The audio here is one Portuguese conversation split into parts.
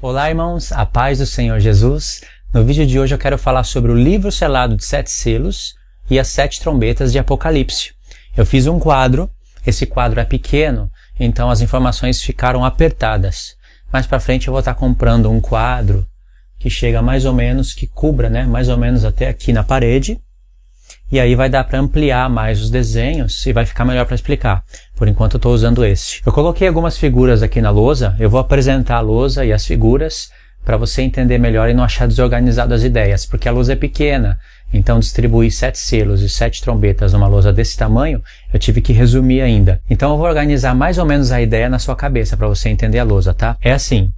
Olá, irmãos, a paz do Senhor Jesus. No vídeo de hoje eu quero falar sobre o livro selado de 7 selos e as 7 trombetas de Apocalipse. Eu fiz um quadro, esse quadro é pequeno, então as informações ficaram apertadas. Mais pra frente eu vou estar comprando um quadro que chega mais ou menos, que cubra, mais ou menos até aqui na parede. E aí vai dar para ampliar mais os desenhos e vai ficar melhor para explicar. Por enquanto eu estou usando esse. Eu coloquei algumas figuras aqui na lousa, eu vou apresentar a lousa e as figuras para você entender melhor e não achar desorganizado as ideias, porque a lousa é pequena, então distribuir 7 selos e 7 trombetas numa lousa desse tamanho, eu tive que resumir ainda. Então eu vou organizar mais ou menos a ideia na sua cabeça para você entender a lousa, tá? É assim: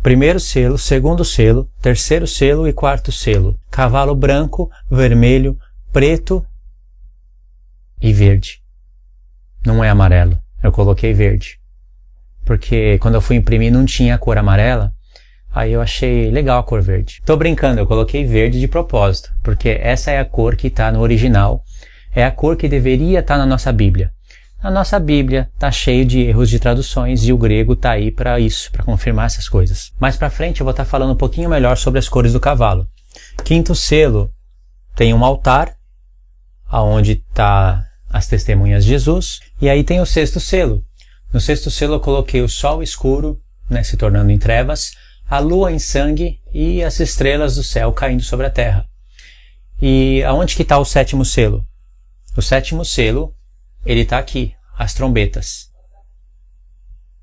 primeiro selo, segundo selo, terceiro selo e quarto selo. Cavalo branco, vermelho, preto e verde. Não é amarelo, eu coloquei verde. Porque quando eu fui imprimir não tinha a cor amarela, aí eu achei legal a cor verde. Tô brincando, eu coloquei verde de propósito, porque essa é a cor que está no original, é a cor que deveria estar na nossa Bíblia. A nossa Bíblia está cheia de erros de traduções e o grego está aí para isso, para confirmar essas coisas. Mais para frente eu vou estar falando um pouquinho melhor sobre as cores do cavalo. Quinto selo tem um altar, aonde está as testemunhas de Jesus, e aí tem o sexto selo. No sexto selo eu coloquei o sol escuro, se tornando em trevas, a lua em sangue e as estrelas do céu caindo sobre a terra. E aonde que está o sétimo selo? O sétimo selo, ele está aqui, as trombetas.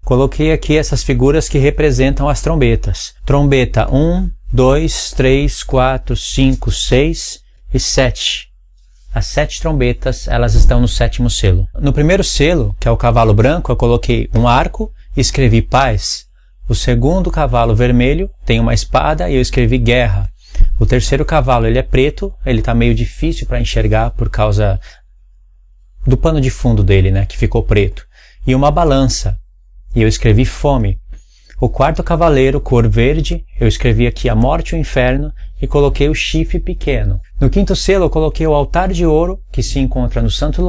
Coloquei aqui essas figuras que representam as trombetas. Trombeta 1, 2, 3, 4, 5, 6 e 7. As 7 trombetas, elas estão no sétimo selo. No primeiro selo, que é o cavalo branco, eu coloquei um arco e escrevi paz. O segundo cavalo vermelho tem uma espada e eu escrevi guerra. O terceiro cavalo, ele é preto, ele está meio difícil para enxergar por causa do pano de fundo dele, que ficou preto. E uma balança, e eu escrevi fome. O quarto cavaleiro, cor verde, eu escrevi aqui a morte e o inferno e coloquei o chifre pequeno. No quinto selo eu coloquei o altar de ouro, que se encontrava no santo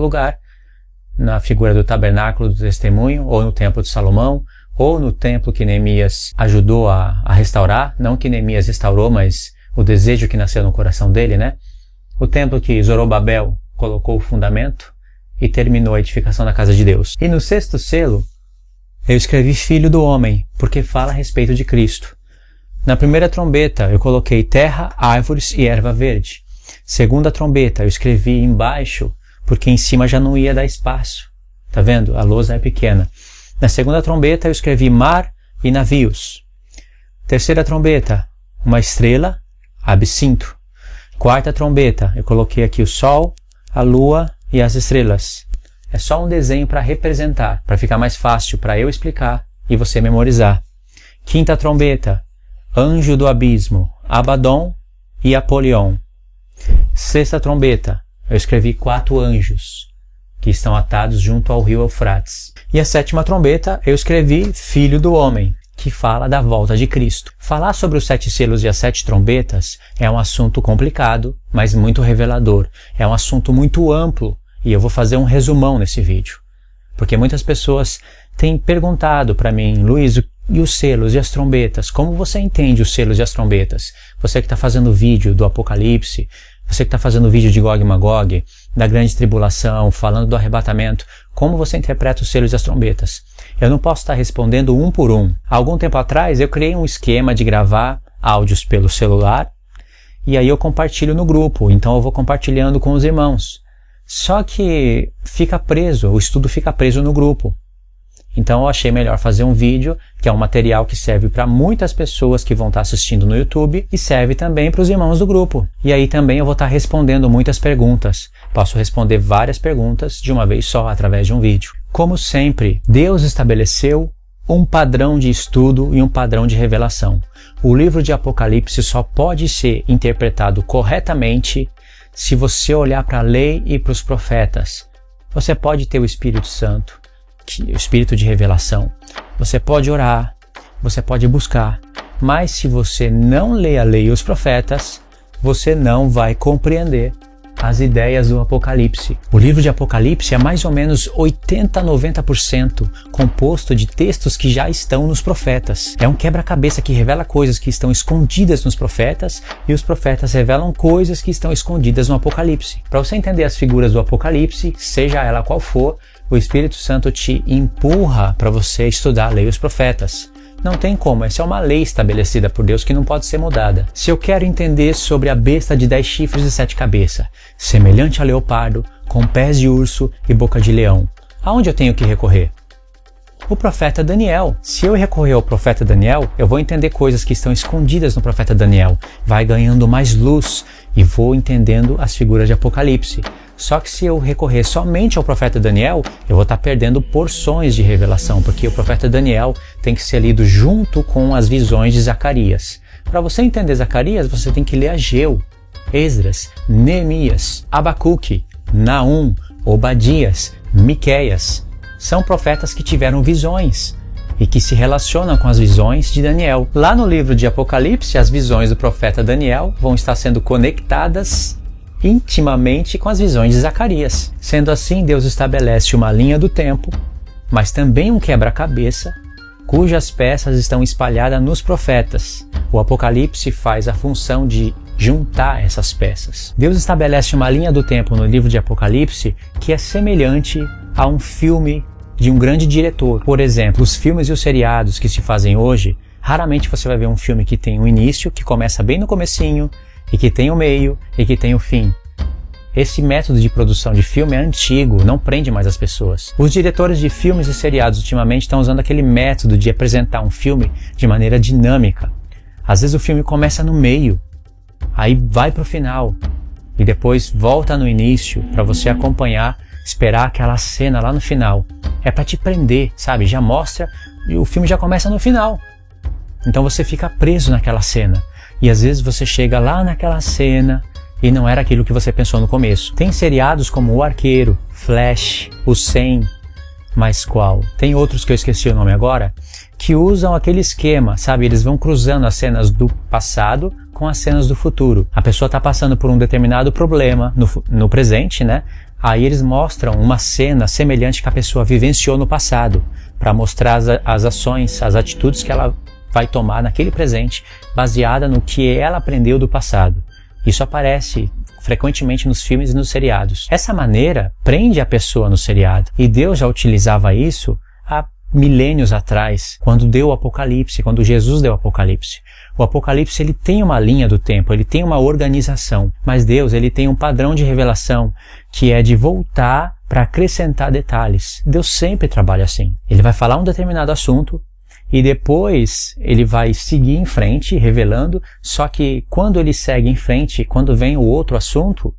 lugar, na figura do tabernáculo do testemunho, ou no templo de Salomão, ou no templo que Neemias ajudou a restaurar, não que Neemias restaurou, mas o desejo que nasceu no coração dele, O templo que Zorobabel colocou o fundamento e terminou a edificação da casa de Deus. E no sexto selo, eu escrevi Filho do Homem, porque fala a respeito de Cristo. Na primeira trombeta, eu coloquei terra, árvores e erva verde. Segunda trombeta, eu escrevi embaixo, porque em cima já não ia dar espaço. Tá vendo? A lousa é pequena. Na segunda trombeta, eu escrevi mar e navios. Terceira trombeta, uma estrela, absinto. Quarta trombeta, eu coloquei aqui o sol, a lua e as estrelas. É só um desenho para representar, para ficar mais fácil para eu explicar e você memorizar. Quinta trombeta, anjo do abismo, Abaddon e Apolion. Sexta trombeta, eu escrevi 4 anjos, que estão atados junto ao rio Eufrates. E a sétima trombeta, eu escrevi Filho do Homem, que fala da volta de Cristo. Falar sobre os 7 selos e as 7 trombetas é um assunto complicado, mas muito revelador. É um assunto muito amplo e eu vou fazer um resumão nesse vídeo. Porque muitas pessoas têm perguntado para mim, Luiz, e os selos e as trombetas? Como você entende os selos e as trombetas? Você que está fazendo vídeo do Apocalipse, você que está fazendo vídeo de Gog e Magog, da grande tribulação, falando do arrebatamento, como você interpreta os selos e as trombetas? Eu não posso estar respondendo um por um. Há algum tempo atrás eu criei um esquema de gravar áudios pelo celular e aí eu compartilho no grupo, então eu vou compartilhando com os irmãos. Só que fica preso, o estudo fica preso no grupo. Então eu achei melhor fazer um vídeo, que é um material que serve para muitas pessoas que vão estar assistindo no YouTube e serve também para os irmãos do grupo. E aí também eu vou estar respondendo muitas perguntas. Posso responder várias perguntas de uma vez só, através de um vídeo. Como sempre, Deus estabeleceu um padrão de estudo e um padrão de revelação. O livro de Apocalipse só pode ser interpretado corretamente se você olhar para a lei e para os profetas. Você pode ter o Espírito Santo, o espírito de revelação. Você pode orar, você pode buscar, mas se você não lê a lei e os profetas, você não vai compreender as ideias do Apocalipse. O livro de Apocalipse é mais ou menos 80 a 90% composto de textos que já estão nos profetas. É um quebra-cabeça que revela coisas que estão escondidas nos profetas e os profetas revelam coisas que estão escondidas no Apocalipse. Para você entender as figuras do Apocalipse, seja ela qual for, o Espírito Santo te empurra para você estudar a lei dos profetas. Não tem como, essa é uma lei estabelecida por Deus que não pode ser mudada. Se eu quero entender sobre a besta de 10 chifres e 7 cabeças, semelhante a leopardo, com pés de urso e boca de leão, aonde eu tenho que recorrer? O profeta Daniel. Se eu recorrer ao profeta Daniel, eu vou entender coisas que estão escondidas no profeta Daniel. Vai ganhando mais luz e vou entendendo as figuras de Apocalipse. Só que se eu recorrer somente ao profeta Daniel, eu vou estar perdendo porções de revelação, porque o profeta Daniel tem que ser lido junto com as visões de Zacarias. Para você entender Zacarias, você tem que ler Ageu, Esdras, Neemias, Abacuque, Naum, Obadias, Miqueias. São profetas que tiveram visões e que se relacionam com as visões de Daniel. Lá no livro de Apocalipse, as visões do profeta Daniel vão estar sendo conectadas intimamente com as visões de Zacarias. Sendo assim, Deus estabelece uma linha do tempo, mas também um quebra-cabeça, cujas peças estão espalhadas nos profetas. O Apocalipse faz a função de juntar essas peças. Deus estabelece uma linha do tempo no livro de Apocalipse que é semelhante a um filme de um grande diretor. Por exemplo, os filmes e os seriados que se fazem hoje, raramente você vai ver um filme que tem um início, que começa bem no comecinho, e que tem o meio e que tem o fim. Esse método de produção de filme é antigo, não prende mais as pessoas. Os diretores de filmes e seriados ultimamente estão usando aquele método de apresentar um filme de maneira dinâmica. Às vezes o filme começa no meio, aí vai para o final e depois volta no início para você acompanhar, esperar aquela cena lá no final. É para te prender, sabe? Já mostra e o filme já começa no final. Então você fica preso naquela cena. E às vezes você chega lá naquela cena e não era aquilo que você pensou no começo. Tem seriados como O Arqueiro, Flash, O 100, mas qual? Tem outros que eu esqueci o nome agora, que usam aquele esquema, sabe? Eles vão cruzando as cenas do passado com as cenas do futuro. A pessoa está passando por um determinado problema no presente, né? Aí eles mostram uma cena semelhante que a pessoa vivenciou no passado, para mostrar as ações, as atitudes que ela vai tomar naquele presente, baseada no que ela aprendeu do passado. Isso aparece frequentemente nos filmes e nos seriados. Essa maneira prende a pessoa no seriado. E Deus já utilizava isso há milênios atrás, quando deu o Apocalipse, quando Jesus deu o Apocalipse. O Apocalipse ele tem uma linha do tempo, ele tem uma organização, mas Deus ele tem um padrão de revelação que é de voltar para acrescentar detalhes. Deus sempre trabalha assim. Ele vai falar um determinado assunto, e depois ele vai seguir em frente, revelando, só que quando ele segue em frente, quando vem o outro assunto,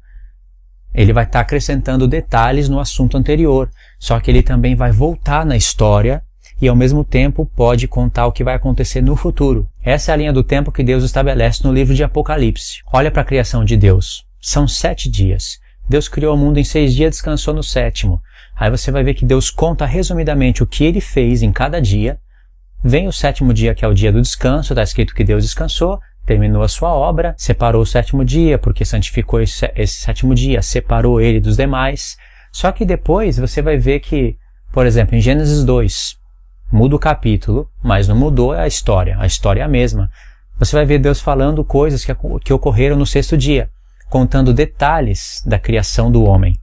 ele vai estar acrescentando detalhes no assunto anterior. Só que ele também vai voltar na história e ao mesmo tempo pode contar o que vai acontecer no futuro. Essa é a linha do tempo que Deus estabelece no livro de Apocalipse. Olha para a criação de Deus. São 7 dias. Deus criou o mundo em 6 dias e descansou no 7º. Aí você vai ver que Deus conta resumidamente o que ele fez em cada dia. Vem o 7º dia, que é o dia do descanso, está escrito que Deus descansou, terminou a sua obra, separou o 7º dia, porque santificou esse 7º dia, separou ele dos demais. Só que depois você vai ver que, por exemplo, em Gênesis 2, muda o capítulo, mas não mudou a história é a mesma. Você vai ver Deus falando coisas que ocorreram no 6º dia, contando detalhes da criação do homem.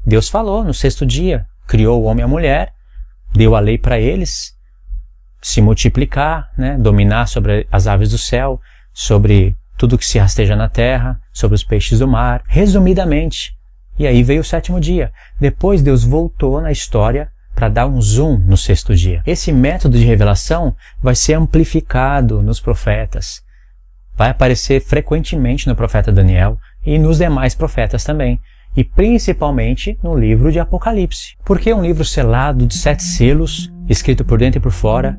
Deus falou no 6º dia, criou o homem e a mulher, deu a lei para eles, se multiplicar, né, dominar sobre as aves do céu, sobre tudo que se rasteja na terra, sobre os peixes do mar, resumidamente. E aí veio o 7º dia. Depois Deus voltou na história para dar um zoom no 6º dia. Esse método de revelação vai ser amplificado nos profetas. Vai aparecer frequentemente no profeta Daniel e nos demais profetas também. E principalmente no livro de Apocalipse. Porque é um livro selado de 7 selos, escrito por dentro e por fora.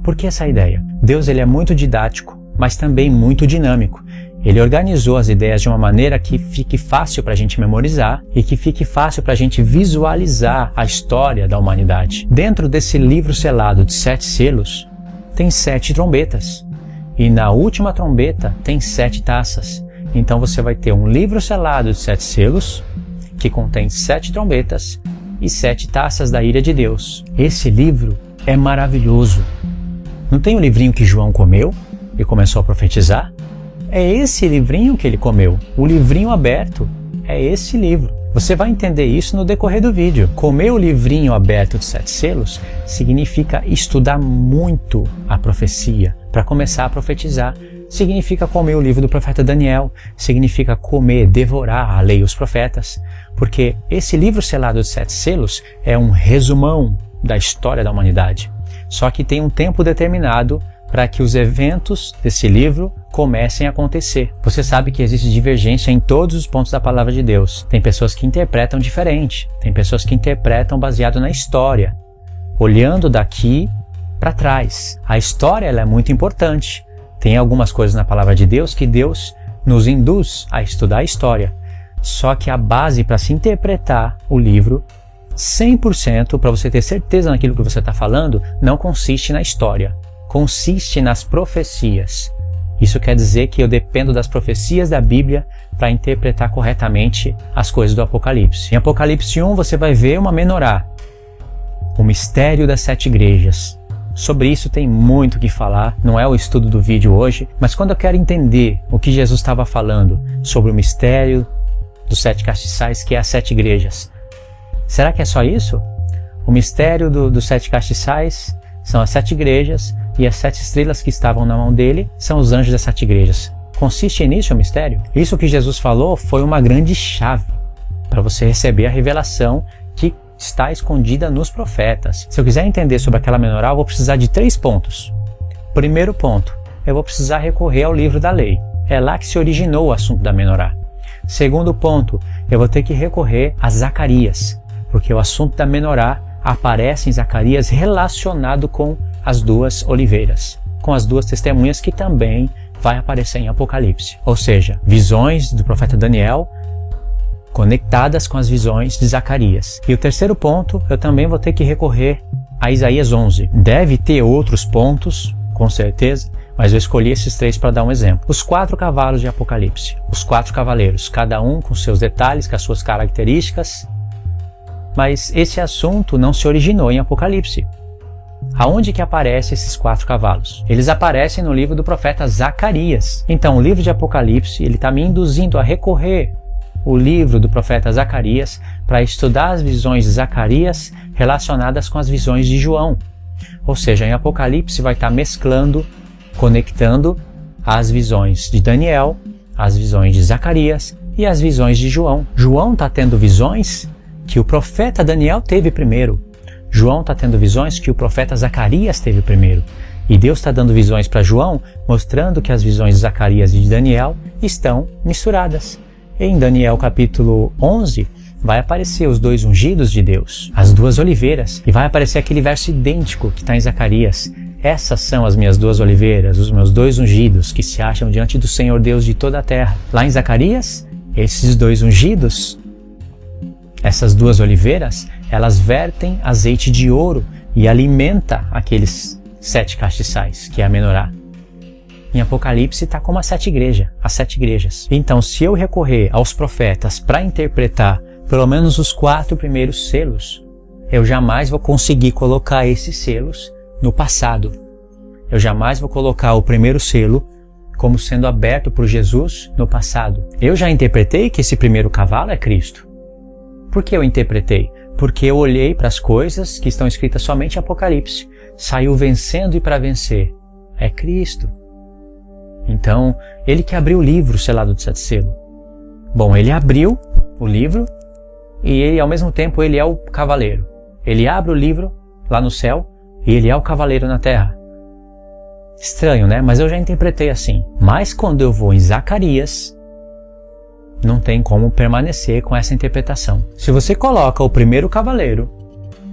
Por que essa ideia? Deus ele é muito didático, mas também muito dinâmico. Ele organizou as ideias de uma maneira que fique fácil para a gente memorizar e que fique fácil para a gente visualizar a história da humanidade. Dentro desse livro selado de 7 selos, tem 7 trombetas. E na última trombeta tem 7 taças. Então você vai ter um livro selado de 7 selos, que contém 7 trombetas e 7 taças da ira de Deus. Esse livro é maravilhoso. Não tem o livrinho que João comeu e começou a profetizar? É esse livrinho que ele comeu. O livrinho aberto é esse livro. Você vai entender isso no decorrer do vídeo. Comer o livrinho aberto de 7 selos significa estudar muito a profecia para começar a profetizar. Significa comer o livro do profeta Daniel, significa comer, devorar a lei e os profetas, porque esse livro selado de 7 selos é um resumão da história da humanidade. Só que tem um tempo determinado para que os eventos desse livro comecem a acontecer. Você sabe que existe divergência em todos os pontos da palavra de Deus. Tem pessoas que interpretam diferente, tem pessoas que interpretam baseado na história, olhando daqui para trás. A história ela é muito importante. Tem algumas coisas na palavra de Deus que Deus nos induz a estudar a história. Só que a base para se interpretar o livro 100%, para você ter certeza naquilo que você está falando, não consiste na história. Consiste nas profecias. Isso quer dizer que eu dependo das profecias da Bíblia para interpretar corretamente as coisas do Apocalipse. Em Apocalipse 1 você vai ver uma menorá, o mistério das 7 igrejas. Sobre isso tem muito o que falar, não é o estudo do vídeo hoje, mas quando eu quero entender o que Jesus estava falando sobre o mistério dos 7 castiçais, que é as 7 igrejas, será que é só isso? O mistério dos 7 castiçais são as 7 igrejas e as 7 estrelas que estavam na mão dele são os anjos das 7 igrejas. Consiste nisso o mistério? Isso que Jesus falou foi uma grande chave para você receber a revelação que está escondida nos profetas. Se eu quiser entender sobre aquela menorá, eu vou precisar de 3 pontos. Primeiro ponto, eu vou precisar recorrer ao livro da lei. É lá que se originou o assunto da menorá. Segundo ponto, eu vou ter que recorrer a Zacarias, porque o assunto da menorá aparece em Zacarias relacionado com as 2 oliveiras, com as 2 testemunhas que também vai aparecer em Apocalipse. Ou seja, visões do profeta Daniel conectadas com as visões de Zacarias. E o terceiro ponto, eu também vou ter que recorrer a Isaías 11. Deve ter outros pontos, com certeza, mas eu escolhi esses 3 para dar um exemplo. Os 4 cavalos de Apocalipse, os 4 cavaleiros, cada um com seus detalhes, com as suas características, mas esse assunto não se originou em Apocalipse. Aonde que aparecem esses 4 cavalos? Eles aparecem no livro do profeta Zacarias. Então, o livro de Apocalipse, ele está me induzindo a recorrer o livro do profeta Zacarias para estudar as visões de Zacarias relacionadas com as visões de João. Ou seja, em Apocalipse vai estar mesclando, conectando as visões de Daniel, as visões de Zacarias e as visões de João. João está tendo visões que o profeta Daniel teve primeiro. João está tendo visões que o profeta Zacarias teve primeiro. E Deus está dando visões para João, mostrando que as visões de Zacarias e de Daniel estão misturadas. Em Daniel capítulo 11, vai aparecer os 2 ungidos de Deus, as 2 oliveiras, e vai aparecer aquele verso idêntico que está em Zacarias. Essas são as minhas 2 oliveiras, os meus 2 ungidos, que se acham diante do Senhor Deus de toda a terra. Lá em Zacarias, esses 2 ungidos, essas 2 oliveiras, elas vertem azeite de ouro e alimenta aqueles 7 castiçais, que é a menorá. Em Apocalipse está como as 7 igrejas. Então, se eu recorrer aos profetas para interpretar pelo menos os 4 primeiros selos, eu jamais vou conseguir colocar esses selos no passado. Eu jamais vou colocar o primeiro selo como sendo aberto por Jesus no passado. Eu já interpretei que esse primeiro cavalo é Cristo. Por que eu interpretei? Porque eu olhei para as coisas que estão escritas somente em Apocalipse. Saiu vencendo e para vencer. É Cristo. Então, ele que abriu o livro selado de 7 selos. Bom, ele abriu o livro e ele, ao mesmo tempo, ele é o cavaleiro. Ele abre o livro lá no céu e ele é o cavaleiro na terra. Estranho, né? Mas eu já interpretei assim. Mas quando eu vou em Zacarias, não tem como permanecer com essa interpretação. Se você coloca o primeiro cavaleiro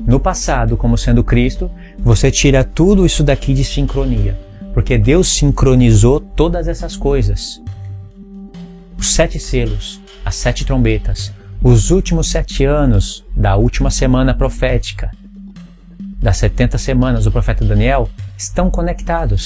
no passado como sendo Cristo, você tira tudo isso daqui de sincronia. Porque Deus sincronizou todas essas coisas. Os 7 selos, as 7 trombetas, os últimos 7 anos da última semana profética, das 70 semanas do profeta Daniel, estão conectados.